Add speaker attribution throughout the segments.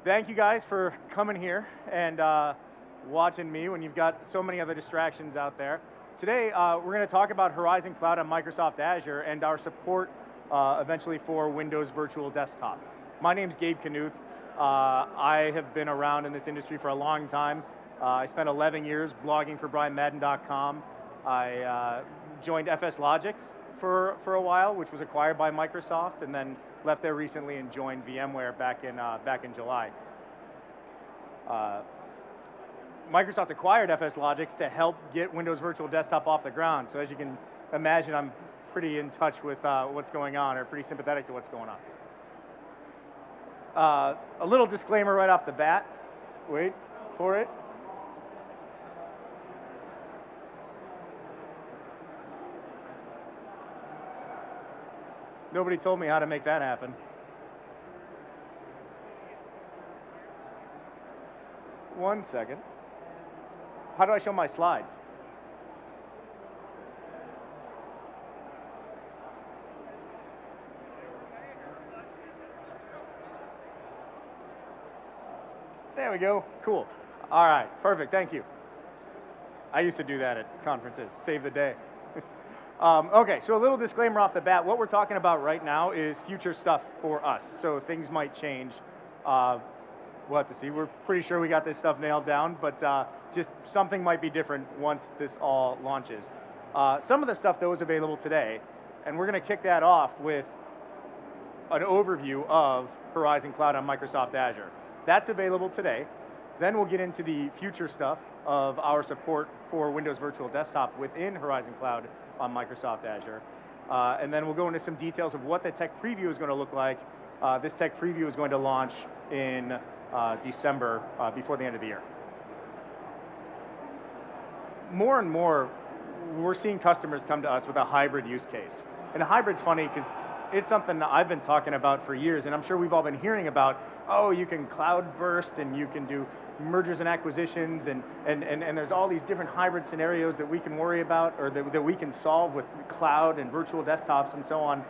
Speaker 1: Thank you guys for coming here and watching me when you've got so many other distractions out there. Today, we're going to talk about Horizon Cloud on Microsoft Azure and our support eventually for Windows Virtual Desktop. My name's Gabe Knuth. I have been around in this industry for a long time. I spent 11 years blogging for BrianMadden.com. I joined FS Logix for a while, which was acquired by Microsoft, and then left there recently and joined VMware back in July. Microsoft acquired FS Logix to help get Windows Virtual Desktop off the ground. So as you can imagine, I'm pretty in touch with what's going on, or pretty sympathetic to what's going on. A little disclaimer right off the bat. Wait for it. Nobody told me how to make that happen. One second. How do I show my slides? There we go. Cool. All right. Perfect. Thank you. I used to do that at conferences. Save the day. Okay, so a little disclaimer off the bat. What we're talking about right now is future stuff for us. So things might change. We'll have to see. We're pretty sure we got this stuff nailed down, but just something might be different once this all launches. Some of the stuff, though, is available today, and we're going to kick that off with an overview of Horizon Cloud on Microsoft Azure. That's available today. Then we'll get into the future stuff of our support for Windows Virtual Desktop within Horizon Cloud on Microsoft Azure. And then we'll go into some details of what the tech preview is going to look like. This tech preview is going to launch in December, before the end of the year. More and more, we're seeing customers come to us with a hybrid use case. And a hybrid's funny because it's something that I've been talking about for years, and I'm sure we've all been hearing about, oh, you can cloud burst and you can do mergers and acquisitions, and there's all these different hybrid scenarios that we can worry about, or that we can solve with cloud and virtual desktops and so on.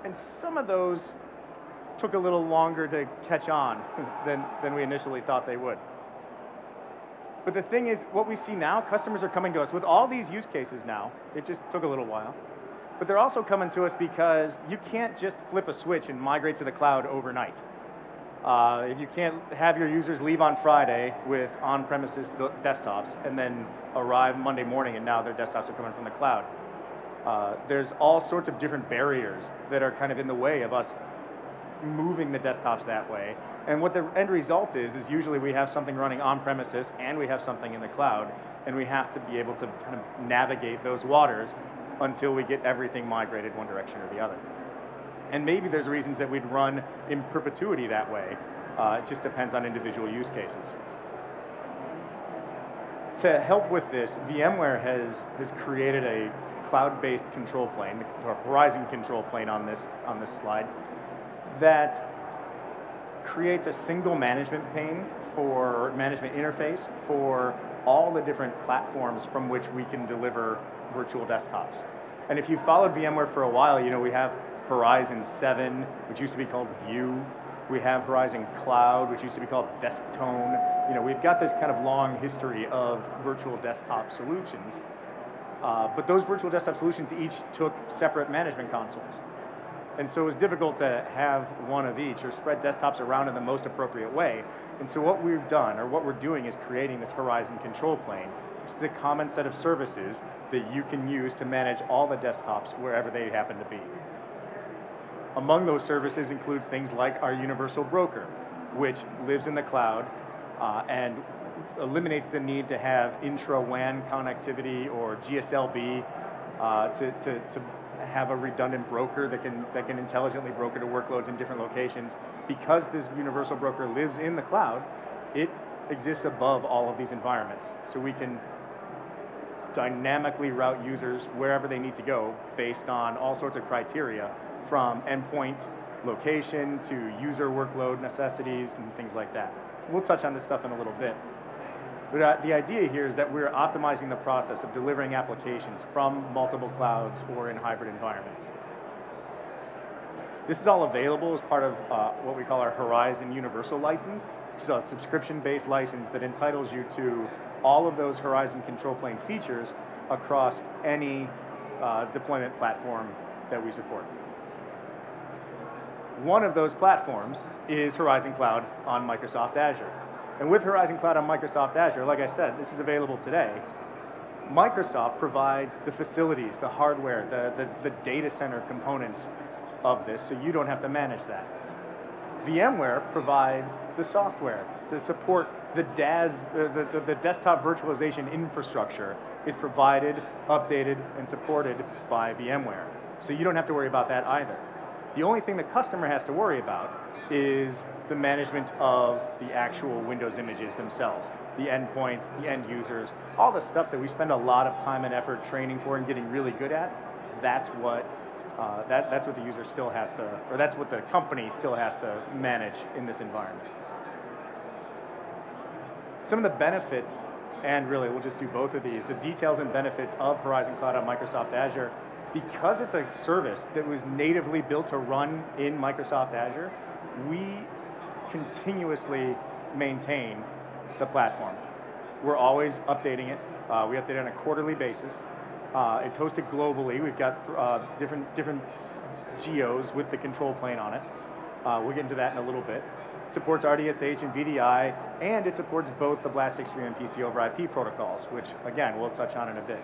Speaker 1: And some of those took a little longer to catch on than we initially thought they would. But the thing is, what we see now, customers are coming to us with all these use cases now. It just took a little while. But they're also coming to us because you can't just flip a switch and migrate to the cloud overnight. If you can't have your users leave on Friday with on-premises desktops and then arrive Monday morning and now their desktops are coming from the cloud. There's all sorts of different barriers that are kind of in the way of us moving the desktops that way. And what the end result is usually we have something running on-premises and we have something in the cloud, and we have to be able to kind of navigate those waters until we get everything migrated one direction or the other. And maybe there's reasons that we'd run in perpetuity that way. It just depends on individual use cases. To help with this, VMware has created a cloud-based control plane, or Horizon control plane on this slide, that creates a single management pane for management interface for all the different platforms from which we can deliver virtual desktops. And if you followed VMware for a while, you know we have Horizon 7, which used to be called View. We have Horizon Cloud, which used to be called Desktone. You know, we've got this kind of long history of virtual desktop solutions. But those virtual desktop solutions each took separate management consoles. And so it was difficult to have one of each or spread desktops around in the most appropriate way. And so what we've done, or what we're doing, is creating this Horizon control plane, which is the common set of services that you can use to manage all the desktops wherever they happen to be. Among those services includes things like our universal broker, which lives in the cloud and eliminates the need to have intra-WAN connectivity or GSLB to have a redundant broker that can intelligently broker to workloads in different locations. Because this universal broker lives in the cloud, it exists above all of these environments. So we can dynamically route users wherever they need to go based on all sorts of criteria, from endpoint location to user workload necessities and things like that. We'll touch on this stuff in a little bit. But the idea here is that we're optimizing the process of delivering applications from multiple clouds or in hybrid environments. This is all available as part of what we call our Horizon Universal license, which is a subscription-based license that entitles you to all of those Horizon control plane features across any deployment platform that we support. One of those platforms is Horizon Cloud on Microsoft Azure. And with Horizon Cloud on Microsoft Azure, like I said, this is available today. Microsoft provides the facilities, the hardware, the data center components of this, so you don't have to manage that. VMware provides the software, the support, the DAS, the desktop virtualization infrastructure is provided, updated, and supported by VMware. So you don't have to worry about that either. The only thing the customer has to worry about is the management of the actual Windows images themselves, the endpoints, the end users, all the stuff that we spend a lot of time and effort training for and getting really good at. That's what the user still has to, or that's what the company still has to manage in this environment. Some of the benefits, and really we'll just do both of these, the details and benefits of Horizon Cloud on Microsoft Azure. Because it's a service that was natively built to run in Microsoft Azure, we continuously maintain the platform. We're always updating it. We update it on a quarterly basis. It's hosted globally. We've got different geos with the control plane on it. We'll get into that in a little bit. It supports RDSH and VDI, and it supports both the Blast Extreme and PC over IP protocols, which again, we'll touch on in a bit.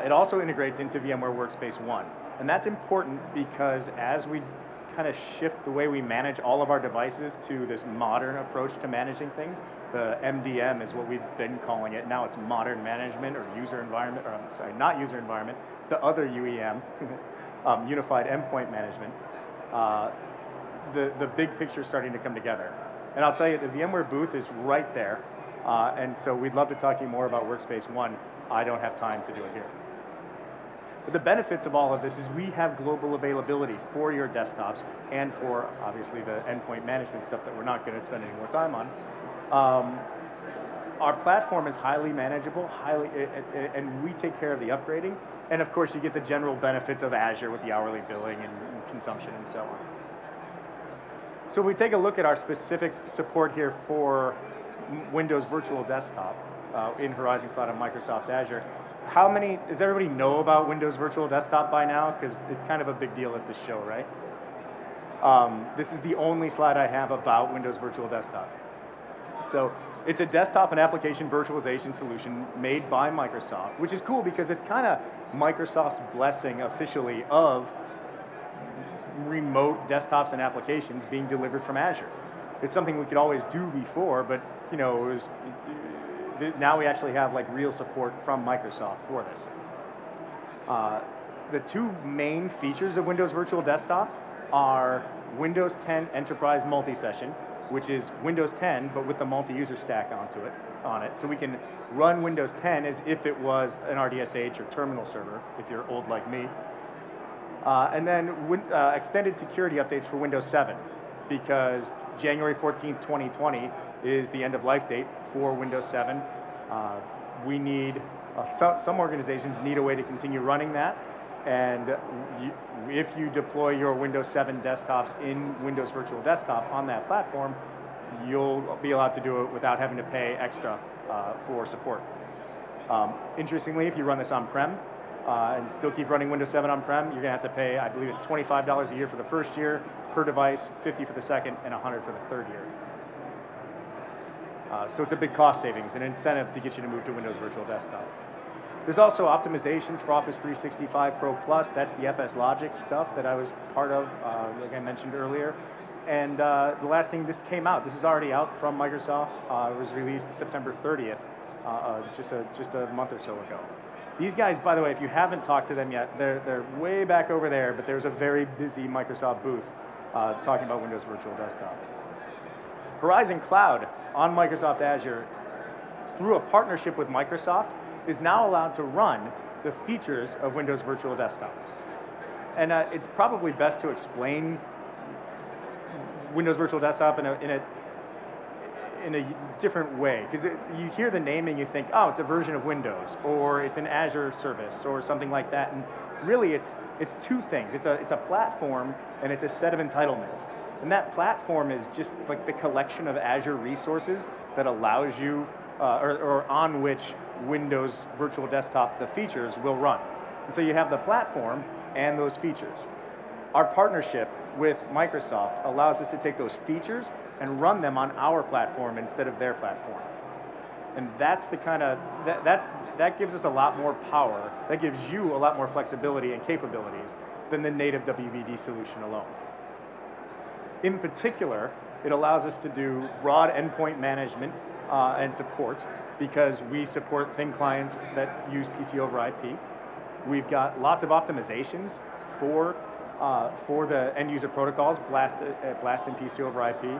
Speaker 1: It also integrates into VMware Workspace ONE. And that's important because as we kind of shift the way we manage all of our devices to this modern approach to managing things, the MDM is what we've been calling it. Now it's modern management or user environment, or I'm sorry, not user environment, the other UEM, unified endpoint management. The big picture is starting to come together. And I'll tell you, the VMware booth is right there. And so we'd love to talk to you more about Workspace ONE. I don't have time to do it here. But the benefits of all of this is we have global availability for your desktops and for, obviously, the endpoint management stuff that we're not going to spend any more time on. Our platform is highly manageable, and we take care of the upgrading. And of course, you get the general benefits of Azure with the hourly billing and consumption and so on. So if we take a look at our specific support here for Windows Virtual Desktop in Horizon Cloud on Microsoft Azure, does everybody know about Windows Virtual Desktop by now? Because it's kind of a big deal at this show, right? This is the only slide I have about Windows Virtual Desktop. So it's a desktop and application virtualization solution made by Microsoft, which is cool because it's kind of Microsoft's blessing officially of remote desktops and applications being delivered from Azure. It's something we could always do before, but you know, now we actually have like real support from Microsoft for this. The two main features of Windows Virtual Desktop are Windows 10 Enterprise Multi-Session, which is Windows 10, but with the multi-user stack on it. So we can run Windows 10 as if it was an RDSH or terminal server, if you're old like me. And then extended security updates for Windows 7, because January 14th, 2020 is the end of life date for Windows 7. We need, some organizations need a way to continue running that. And if you deploy your Windows 7 desktops in Windows Virtual Desktop on that platform, you'll be allowed to do it without having to pay extra for support. Interestingly, if you run this on-prem and still keep running Windows 7 on-prem, you're going to have to pay, I believe it's $25 a year for the first year per device, $50 for the second, and $100 for the third year. So it's a big cost savings, an incentive to get you to move to Windows Virtual Desktop. There's also optimizations for Office 365 Pro Plus. That's the FS Logic stuff that I was part of, like I mentioned earlier. And the last thing, this came out. This is already out from Microsoft. It was released September 30th, just a month or so ago. These guys, by the way, if you haven't talked to them yet, they're way back over there, but there's a very busy Microsoft booth talking about Windows Virtual Desktop. Horizon Cloud on Microsoft Azure, through a partnership with Microsoft, is now allowed to run the features of Windows Virtual Desktop. And it's probably best to explain Windows Virtual Desktop in a different way, because you hear the name and you think, oh, it's a version of Windows, or it's an Azure service, or something like that. And Really, it's two things. It's a platform and it's a set of entitlements. And that platform is just like the collection of Azure resources that allows you, or on which Windows Virtual Desktop, the features, will run. And so you have the platform and those features. Our partnership with Microsoft allows us to take those features and run them on our platform instead of their platform. And that's the kind of, that gives us a lot more power, that gives you a lot more flexibility and capabilities than the native WVD solution alone. In particular, it allows us to do broad endpoint management and support because we support thin clients that use PC over IP. We've got lots of optimizations for the end user protocols, blast and PC over IP.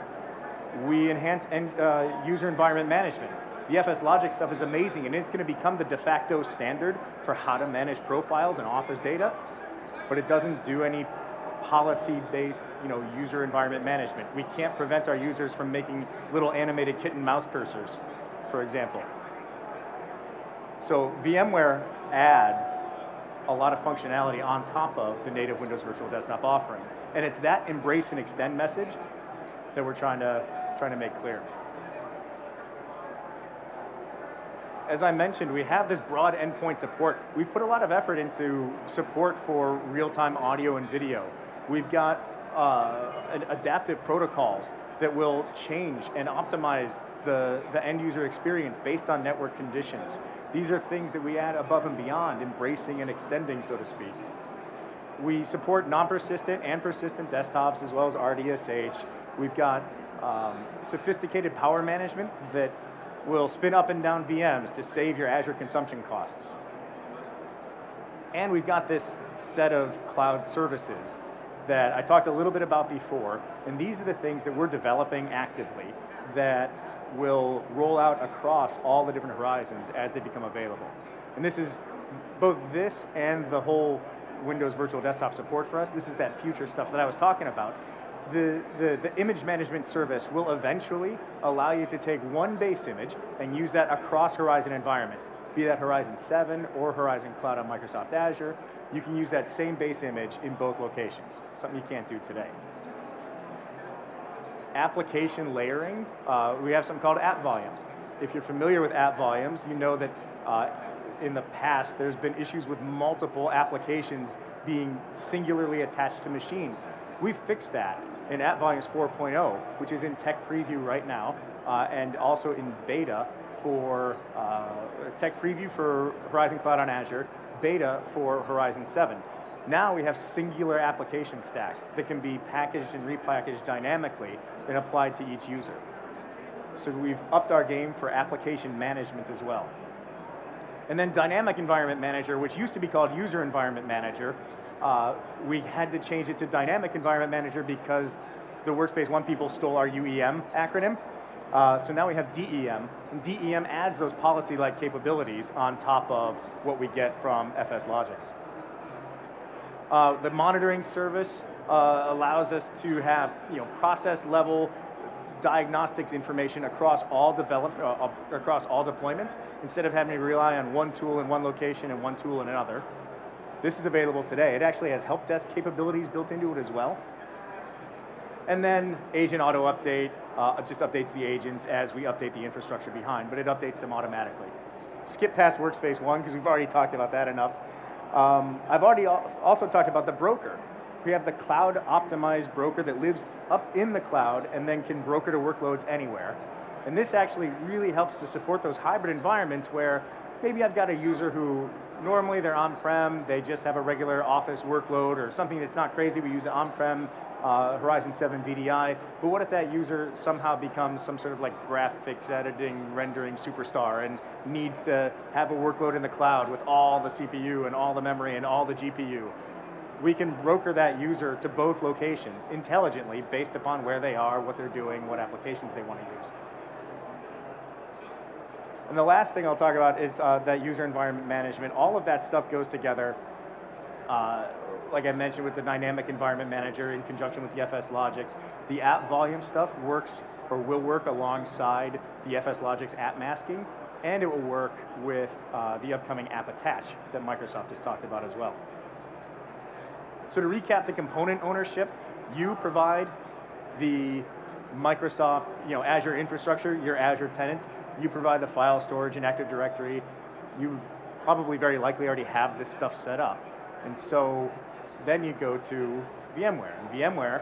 Speaker 1: We enhance user environment management. The FS Logic stuff is amazing, and it's going to become the de facto standard for how to manage profiles and Office data, but it doesn't do any policy-based, user environment management. We can't prevent our users from making little animated kitten mouse cursors, for example. So VMware adds a lot of functionality on top of the native Windows Virtual Desktop offering. And it's that embrace and extend message that we're trying to make clear. As I mentioned, we have this broad endpoint support. We've put a lot of effort into support for real-time audio and video. We've got adaptive protocols that will change and optimize the end user experience based on network conditions. These are things that we add above and beyond, embracing and extending, so to speak. We support non-persistent and persistent desktops as well as RDSH. We've got sophisticated power management that will spin up and down VMs to save your Azure consumption costs. And we've got this set of cloud services that I talked a little bit about before, and these are the things that we're developing actively that will roll out across all the different horizons as they become available. And this is both this and the whole Windows Virtual Desktop support for us. This is that future stuff that I was talking about. The image management service will eventually allow you to take one base image and use that across Horizon environments, be that Horizon 7 or Horizon Cloud on Microsoft Azure. You can use that same base image in both locations, something you can't do today. Application layering, we have something called app volumes. If you're familiar with app volumes, you know that in the past there's been issues with multiple applications being singularly attached to machines. We've fixed that in App Volumes 4.0, which is in tech preview right now, and also in beta for tech preview for Horizon Cloud on Azure, beta for Horizon 7. Now we have singular application stacks that can be packaged and repackaged dynamically and applied to each user. So we've upped our game for application management as well. And then Dynamic Environment Manager, which used to be called User Environment Manager, we had to change it to Dynamic Environment Manager because the Workspace ONE people stole our UEM acronym. So now we have DEM, and DEM adds those policy-like capabilities on top of what we get from FS Logics. The monitoring service allows us to have process-level diagnostics information across all deployments instead of having to rely on one tool in one location and one tool in another. This is available today. It actually has help desk capabilities built into it as well. And then agent auto update just updates the agents as we update the infrastructure behind, but it updates them automatically. Skip past Workspace ONE because we've already talked about that enough. I've already also talked about the broker. We have the cloud optimized broker that lives up in the cloud and then can broker to workloads anywhere. And this actually really helps to support those hybrid environments where maybe I've got a user who normally they're on-prem, they just have a regular Office workload or something that's not crazy, we use an on-prem Horizon 7 VDI, but what if that user somehow becomes some sort of like graphics editing, rendering superstar and needs to have a workload in the cloud with all the CPU and all the memory and all the GPU? We can broker that user to both locations intelligently based upon where they are, what they're doing, what applications they want to use. And the last thing I'll talk about is that user environment management. All of that stuff goes together, like I mentioned, with the Dynamic Environment Manager in conjunction with the FS Logics. The app volume stuff works or will work alongside the FS Logics app masking, and it will work with the upcoming app attach that Microsoft has talked about as well. So to recap the component ownership, you provide the Microsoft, Azure infrastructure, your Azure tenant. You provide the file storage and Active Directory. You probably very likely already have this stuff set up. And so then you go to VMware. And VMware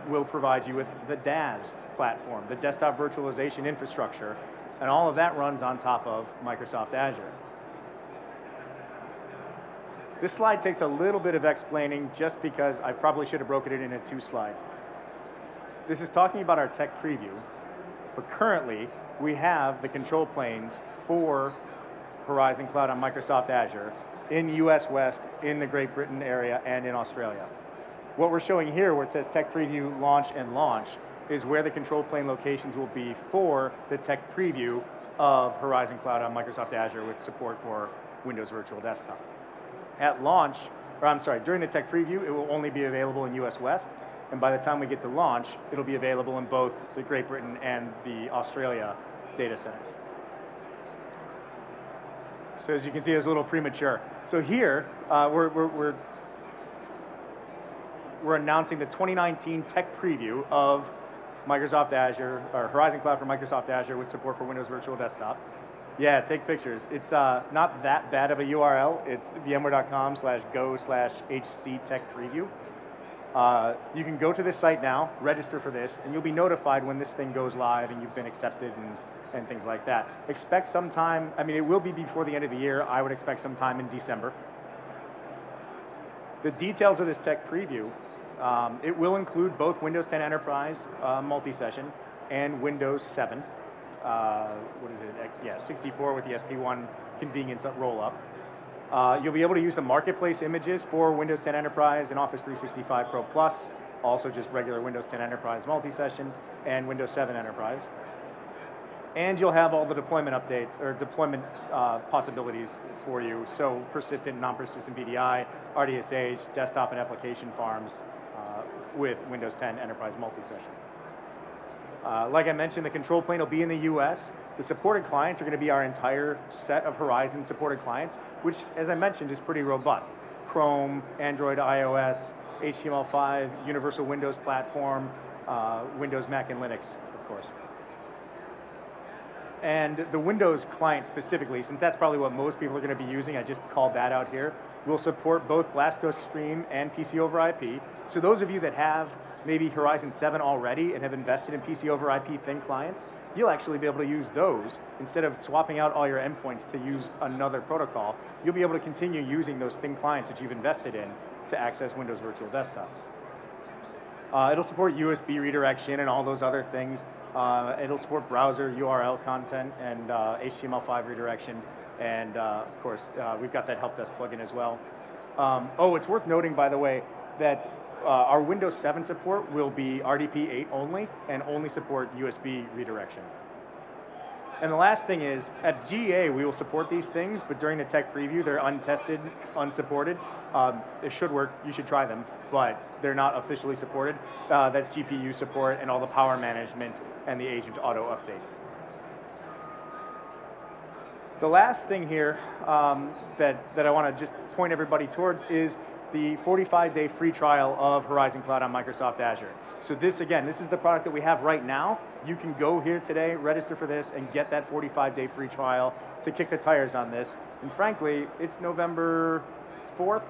Speaker 1: will provide you with the DAS platform, the desktop virtualization infrastructure, and all of that runs on top of Microsoft Azure. This slide takes a little bit of explaining just because I probably should have broken it into 2 slides. This is talking about our tech preview, but currently we have the control planes for Horizon Cloud on Microsoft Azure in US West, in the Great Britain area, and in Australia. What we're showing here, where it says tech preview, launch, and launch, is where the control plane locations will be for the tech preview of Horizon Cloud on Microsoft Azure with support for Windows Virtual Desktop. At launch, during the tech preview, it will only be available in US West, and by the time we get to launch, it'll be available in both the Great Britain and the Australia data centers. So as you can see, it's a little premature. So here, we're announcing the 2019 tech preview of Microsoft Azure, or Horizon Cloud for Microsoft Azure with support for Windows Virtual Desktop. Yeah, take pictures. It's not that bad of a URL. It's vmware.com/go/HC tech preview. You can go to this site now, register for this, and you'll be notified when this thing goes live and you've been accepted and things like that. Expect sometime, it will be before the end of the year. I would expect sometime in December. The details of this tech preview, it will include both Windows 10 Enterprise multi-session and Windows 7. 64 with the SP1 convenience roll-up. You'll be able to use the marketplace images for Windows 10 Enterprise and Office 365 Pro Plus, also just regular Windows 10 Enterprise multi-session and Windows 7 Enterprise. And you'll have all the deployment updates or deployment possibilities for you. So persistent, non-persistent VDI, RDSH, desktop and application farms with Windows 10 Enterprise multi-session. Like I mentioned, the control plane will be in the US. The supported clients are going to be our entire set of Horizon supported clients, which, as I mentioned, is pretty robust. Chrome, Android, iOS, HTML5, Universal Windows Platform, Windows, Mac, and Linux, of course. And the Windows client specifically, since that's probably what most people are going to be using, I just called that out here, will support both Blastos Stream and PC over IP. So those of you that have maybe Horizon 7 already and have invested in PC over IP thin clients, you'll actually be able to use those instead of swapping out all your endpoints to use another protocol. You'll be able to continue using those thin clients that you've invested in to access Windows Virtual Desktop. It'll support USB redirection and all those other things. It'll support browser URL content and HTML5 redirection. And of course, we've got that help desk plugin as well. It's worth noting, by the way, that our Windows 7 support will be RDP 8 only and only support USB redirection. And the last thing is, at GA, we will support these things, but during the tech preview, they're untested, unsupported. It should work, you should try them, but they're not officially supported. That's GPU support and all the power management and the agent auto update. The last thing here that I want to just point everybody towards is the 45-day free trial of Horizon Cloud on Microsoft Azure. So this, again, this is the product that we have right now. You can go here today, register for this, and get that 45-day free trial to kick the tires on this. And frankly, it's November 4th.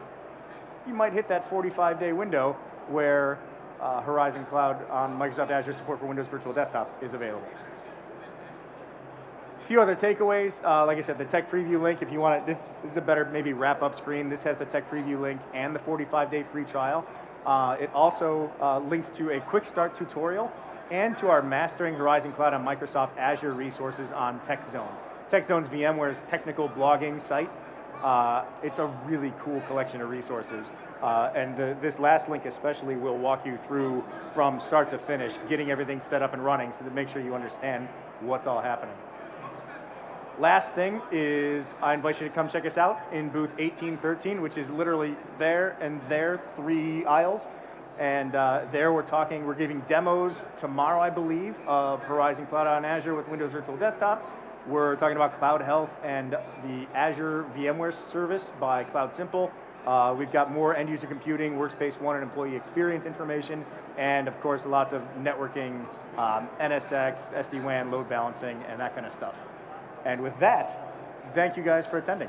Speaker 1: You might hit that 45-day window where Horizon Cloud on Microsoft Azure support for Windows Virtual Desktop is available. A few other takeaways, like I said, the tech preview link, if you want it, this is a better maybe wrap-up screen. This has the tech preview link and the 45-day free trial. It also links to a quick start tutorial and to our Mastering Horizon Cloud on Microsoft Azure resources on TechZone. TechZone's VMware's technical blogging site. It's a really cool collection of resources. And this last link especially will walk you through from start to finish, getting everything set up and running so to make sure you understand what's all happening. Last thing is I invite you to come check us out in booth 1813, which is literally there and there, 3 aisles. And there we're giving demos tomorrow, I believe, of Horizon Cloud on Azure with Windows Virtual Desktop. We're talking about Cloud Health and the Azure VMware service by Cloud Simple, We've got more end user computing, workspace one, and employee experience information, and of course lots of networking, NSX, SD-WAN, load balancing, and that kind of stuff. And with that, thank you guys for attending.